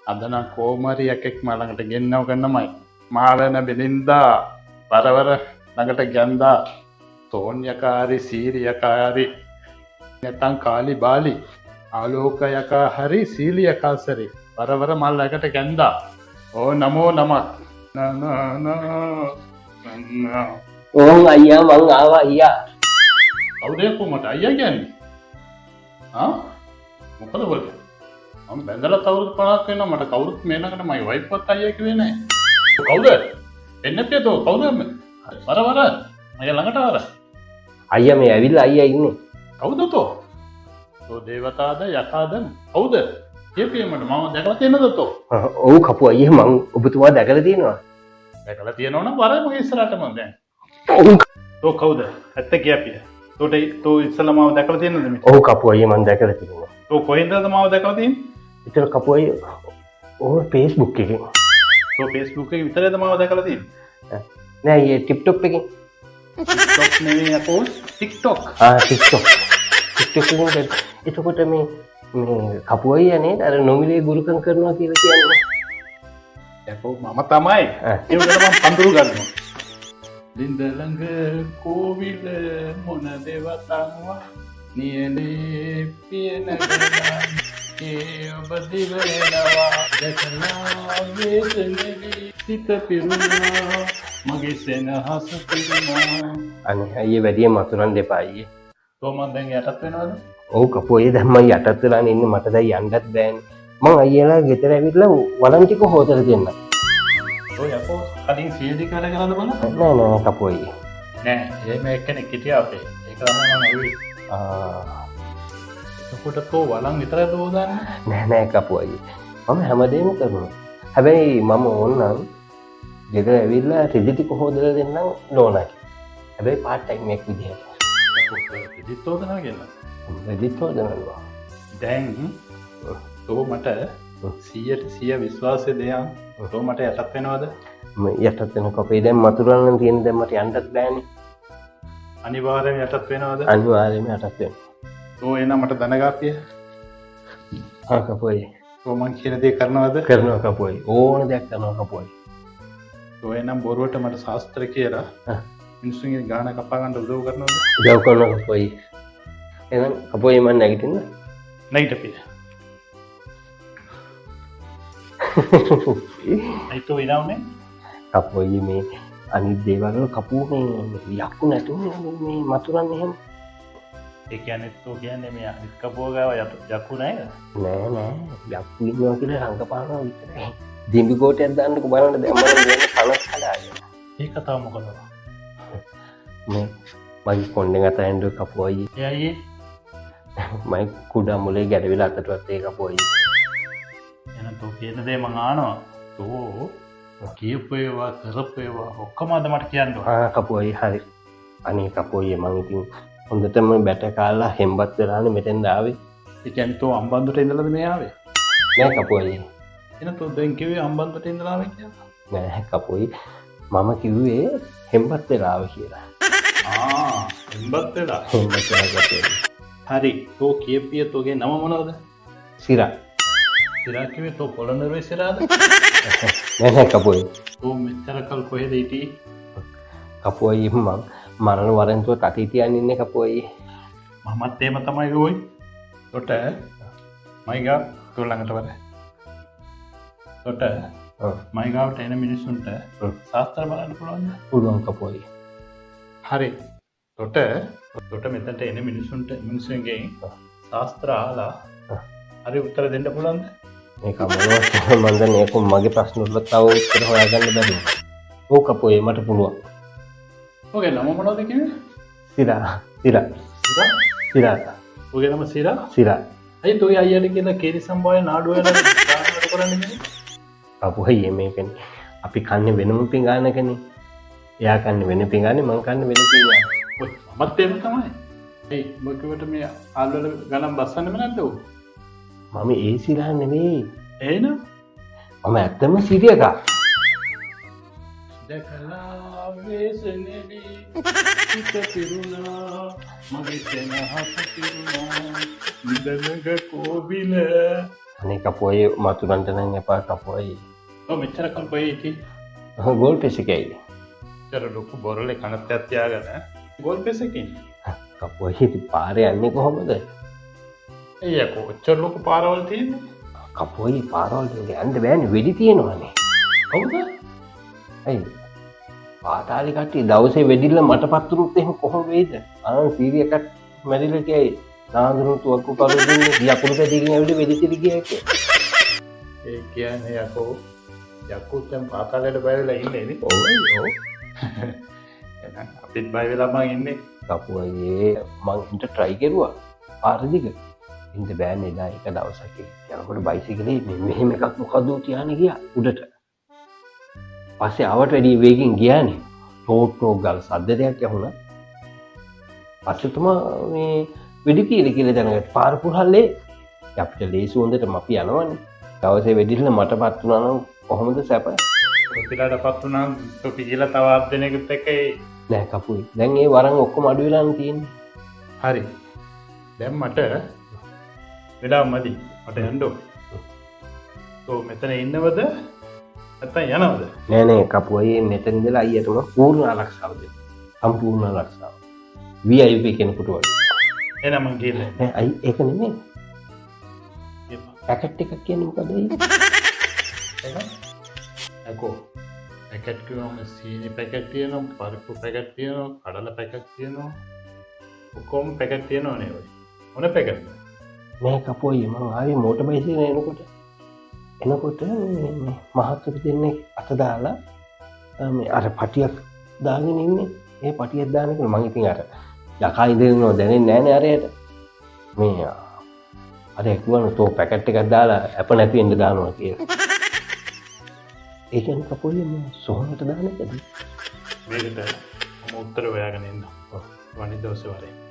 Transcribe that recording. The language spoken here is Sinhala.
අද නම් කොහොමරි එකෙක් මා ළඟට ගෙන්නව ගන්නමයි. මාරන බෙලින්දා වරවර ළඟට ගැන්දා තෝන්‍යකාරි සීරියකාරි නැතන් කාලි බාලි ආලෝකයකා හරි සීලියකාසරි වරවර මල් ළඟට ගැන්දා. ඕ නමෝ නමක්. ඕන් අයියා මං ආවා අයියා. කවුද කොමට අයියා කියන්නේ? මොකද બોලේ? මම බැඳලා අවුරුදු 50ක් වෙනවා මට කවුරුත් මේ ළඟට මගේ වයිෆ්වත් අයියා කිව්වේ නැහැ. කවුද? එන්නත් තෝ කවුද? වර මගේ ළඟට වර. අයියා මේ ඇවිල්ලා අයියා ඉන්නේ. කවුද තෝ? තෝ දේවතාවද යකාද කවුද? කියපිය මට මම දැකලා තියෙනද තෝ? ඔව් කපු අයියා මං ඔබතුමා දැකලා තියෙනවා. දැකලා තියෙනව නම් වර මගේ ඉස්සරහට මම දැන්. ඔව් තෝ කවුද? ඇත්ත කියපිය. තෝ ඉස්සලා මාව දැකලා තියෙනද මේ? ඔව් කපු අයියා මං දැකලා තියෙනවා. තෝ කොහෙන්ද මාව දැකලා තියෙන්නේ? ඉතින් කපු අයියා ඔව් Facebook එකේ. තෝ Facebook එකේ විතරද මාව දැකලා තියෙන්නේ? නෑ අයියා TikTok එකේ. TikTok නෙවෙයි අපෝ TikTok. TikTok. TikTok එකෙන් එතකොට මේ කපු අයියා නේද අර නොමිලේ ගුරුකම් කරනවා කියලා කියන්නේ. යකෝ මම තමයි. ඒකට මම පඳුරු ගන්නවා. ලින්ද ළඟ කෝවිල මොන දේවතාවා නියලේ පියන ගලා ඒ ඔබ දිවෙනවා දැකලා වේදනේ සිත පිරුණා මගේ සෙනහස පිරුණා. අනේ අයියේ වැඩියෙන් මතුරන් දෙපා අයියේ. කොහොමද දැන් යටත් වෙනවද? ඔව් කපු අයියා දැන් මම යටත් වෙලා ඉන්නේ මට දැන් යන්නත් බෑනේ. මං අයියලා ගෙදර ඇවිල්ලා වලන් ටික හොදලා දෙන්න. ඔය යකෝ කලින් සීඩි කාර්ය කරලා බලන්න. නෑ කපු අයියා. නෑ එහෙම එක්කෙනෙක් හිටියා අපේ. ඒක තමයි මම ඇවිත්. එතකොට තෝ වලන් විතරද හොදන්නේ? නෑ කපු අයියා. මම හැමදේම කරනවා. හැබැයි මම ඕනනම් ගෙදර ඇවිල්ලා රෙදි ටික හොදලා දෙන්නම් නෝනාට. හැබැයි පාර්ට් ටයිම් එකක් විදියට. රෙදිත් හොදනවා කියලා. රෙදිත් හොදනවා. දැන් තෝ මට 100% විශ්වාසය දෙයන්. තෝ මට යටත් වෙනවද? යටත් වෙන කපේ දැන් මතුරන්න තියෙන දැන් මට යන්නත් බෑනේ. අනිවාර්යයෙන් යටත් වෙනවද? අනිවාර්යයෙන්ම යටත් වෙනවා. තෝ එන මට දැනගාපිය. කපුයි. තෝ මං කියන දේ කරනවද? කරනවා කපුයි. ඕන දෙයක් කරනවා කපුයි. තෝ එනම් බොරුවට මට ශාස්ත්‍ර කියලා මිනිස්සුන්ගේ ගාන කපා ගන්න උදව් කරනවද? උදව් කරනවා කපුයි. එහෙනම් කපුයි මම නැගිටින්න. නැගිටපිය. අයිතෝ ඉනවනේ. කපුයි මේ අනිත් දේවල් වල කපුව මේ යක්කු නැතුව මේ මතුරන්නේ එහෙම. ඒ කියන්නේ තෝ කියන්නේ මේ අනිත් කපුව ගාව යක්කු නැහැ නෑ යක්කු ඉන්නවා කියලා රංගපානවා විතරයි. දිඹි කෝටයක් දාන්නකො බලන්න දැන් මම කියන්නේ කනස් හදාගෙන. ඒ කතාව මොකද? මේ මගේ කොණ්ඩෙන් අතරින් කපුවයි. එයයි මම කුඩා මුලේ ගැඩවිලා අතටවත් ඒ කපුවයි. එහෙනම් තෝ කියන දේ මං ආනවා. තෝ කියපු ඒවා කරපු ඒවා ඔක්කොම අද මට කියන්න ඕන. කපුවයි හරි. අනේ කපුවයි මං ඉතින් හොඳටම බැට කාලා හෙම්බත් වෙලානේ මෙතෙන් ආවේ. ඒ කියන්නේ තෝ අම්බන්දුට ඉඳලාද මේ ආවේ? නෑ කපුවයි. එහෙනම් තෝ දැන් කිව්වේ අම්බන්දුට ඉඳලා ආවේ කියලා? නෑ කපුවයි. මම කිව්වේ හෙම්බත් වෙලා ආවේ කියලා. හෙම්බත් වෙලා. හෙම්බත් වෙලා කපුවයි. හරි. තෝ කියපිය තෝගේ නම මොනවද? සිරා. සිරා කිව්වේ තෝ පොළොන්නරුවේ සිරාද? නෑ කපුවයි. තෝ මෙච්චර කල් කොහෙද හිටියේ? කපුවයි මං මරණ වරන්තුව තටි තියන් ඉන්නේ කපුවයි. මමත් එහෙම තමයි ගෝයි. තොට මයිගා තෝ ළඟට වර. තොට මයිගාවට එන මිනිස්සුන්ට ශාස්ත්‍ර බලන්න පුළුවන්ද? පුළුවන් කපුවයි. හරි. තොට මෙතනට එන මිනිස්සුන්ගෙන් ශාස්ත්‍ර අහලා හරි උත්තර දෙන්න පුළුවන්ද? මේක මොනවද මම දැන් මේක මගේ ප්‍රශ්න වලට තව උත්තර හොයාගන්න බැරි. ඔව් කපුවයි මට පුළුවන්. ඔගේ නම මොනවද කිව්වේ? සිරා. ඔගේ නම සිරා? සිරා. අයි තෝයි අයියට කියලා කේරි සම්භාවය නාඩු වෙලා දානකට කරන්නේ. කපුවයි මේකනේ. අපි කන්නේ වෙනම පිඟානකනේ. එයා කන්නේ වෙන පිඟානේ මං කන්නේ වෙන පිඟානේ. ඔය මමත් එහෙම තමයි. ඒ මොකකට මේ ආල්වල ගණන් බස්සන්නෙම නැද්ද ඔව්? මම ඒ සිරා නෙවෙයි. එහෙනම් මම ඇත්තම සිරියකා. දැකලා වේසනෙවි සිත පිරුණා මගේ සෙනහස පිරුණා නිදනක කෝවිල අනේ කපුවයි මතුරන්ට නම් එපා කපුවයි ඔව් මෙච්චර කල් කොහේ ඉති? ගෝල් පෙස් එකයි මෙච්චර ලොකු බොරලේ කනත් තියාගෙන ගෝල් පෙස් එකකින්. කපුවයි ඉතින් පාරේ යන්නේ කොහොමද අයියෝ කොච්චර ලොකු පාරවල් තියෙන්නේ? කපුවයි පාරවල් වල යන්න බෑනේ වෙඩි තියෙනවානේ කවුද? ඇයි පාතාලි කට්ටිය දවසේ වෙඩිල්ල මට පත්තුරුත් එහෙම කොහොම වෙයිද අනන් සීරිය එකක් මැරිලා කියයි නාඳුරු තුවක්කු කරු දෙන්නේ යකුරු පැදිකින් ඇවිල්ලා වෙඩි තිරි ගියා කියලා ඒ කියන්නේ යකෝ දැන් පාතාලයට බය වෙලා ඉන්නේ නේ. ඔව් එහෙනම් අපිත් බය වෙලා මං ඉන්නේ. කපුවයි මං ඉන්ට ට්‍රයි කෙරුවා පාරදිග ඉන්න බෑනේ එදා එක දවසක් යනකොට බයිසිකලේ මෙහෙම එකක් මොකද තියානේ ගියා උඩට පස්සේ ආවට වැඩි වේගෙන් ගියානේ ටෝටෝ ගල් සද්දයක් ඇහුණා පස්සේ තුමා මේ වෙඩි කියලා කියලා දැනගත්ත පාර පුරහල්ලේ අපිට ලේසි හොඳටම අපි යනවනේ දවසේ වෙඩිල්ල මටපත් වුණා නම් කොහොමද සැප ඔපිලාටපත් වුණා තොපි කියලා තව අත් දෙනෙකුත් එක්ක නෑ කපුයි දැන් ඒ වරන් ඔක්කොම අඩු වෙලානේ තියෙන්නේ හරි දැන් මට වෙලා මදි මට යන්න ඕනේ. ඔව් මෙතන ඉන්නවද නැත්නම් යනවද? නෑ නෑ කපුවයි මෙතන ඉඳලා අයියටම පූර්ණ ආරක්ෂාව දෙන්න. සම්පූර්ණ ආරක්ෂාව. VIP කෙනෙකුට වගේ. එහෙනම් මං ගිහලා එන්න. නෑ අයි ඒක නෙමෙයි. එපා. පැකට් එකක් කියන්නේ මොකද අයියා? එහෙනම් අකෝ පැකට් කියවම සීනි පැකට් තියෙනවා, පරිප්පු පැකට් තියෙනවා, කඩල පැකට් තියෙනවා. ඔක්කොම පැකට් තියෙනවා නේ ඔය. මොන පැකට්ද? නෑ කපුවයි මං ආවේ මෝටර් බයිසිකලේ එනකොට මේ මහත්තුරු දෙන්නේ අත දාලා මේ අර පටියක් දාගෙන ඉන්නේ. ඒ පටියක් දාන එක මං ඉතින් අර යකා ඉඳිනව දැනෙන්නේ නෑනේ අරයට. මේ අර එක්වන තෝ පැකට් එකක් දාලා අප නැති වෙන්න දානවා කියලා. ඒ කියන්නේ කපුවයි මේ සෝනට දාන එකද? මේකට මම උත්තර හොයාගෙන ඉන්න. වනිත් දවසේ වරේ.